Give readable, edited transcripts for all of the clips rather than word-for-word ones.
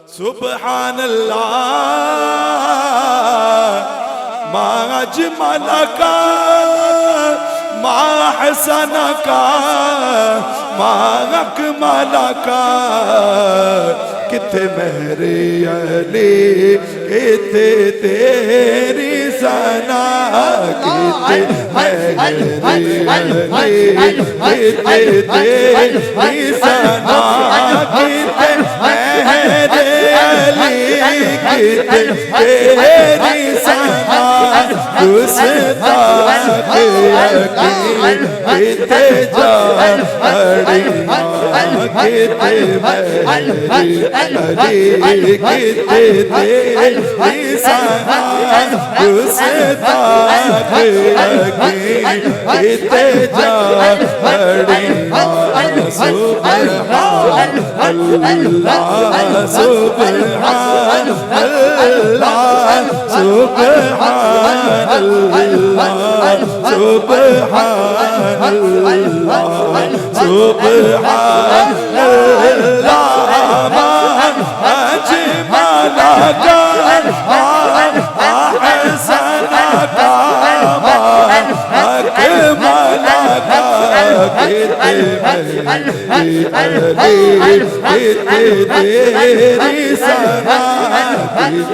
سبحان الله ما أجملك ما أحسنك ما أكملك کتے میرے علی کتے تیری ثنا کتے میرے علی کتے تیری ثنا کتے میرے علی کتے تیری ثنا گستاخ یقین کتے جاڑی کتے میری علی کتے تیری ثنا گستاخ یقین کتے جاڑی سبحان اللہ سبحان اللہ سبحان اللہ سبحان اللہ سبحان اللہ ما أجملك أحسنك ما أكملك کتے تیری ثنا کتے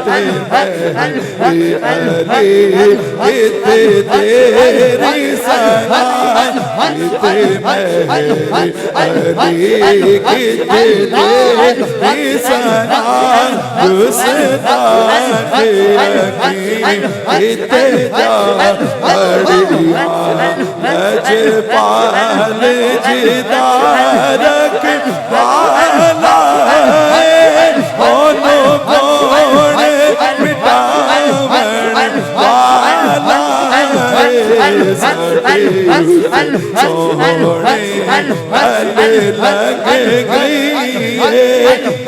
میری علی کتے تیری ثنا کتے میری علی کتے تیری ثنا گستاخ یقین کتے جاڑی لجپال جدارک والا ہے انو گوڑ مٹاون والا ہے سڑی سوڑے پل لگ گئی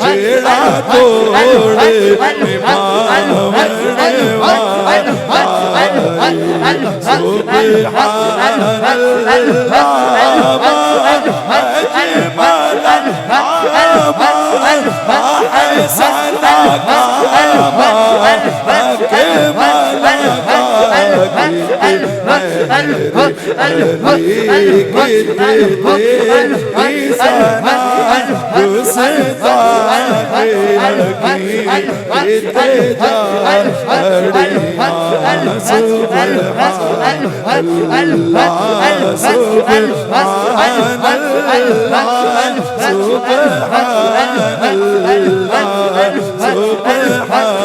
جیڑا توڑ مماون والا سبحان اللہ ما أجملك ما أحسنك ما أكملك سبحان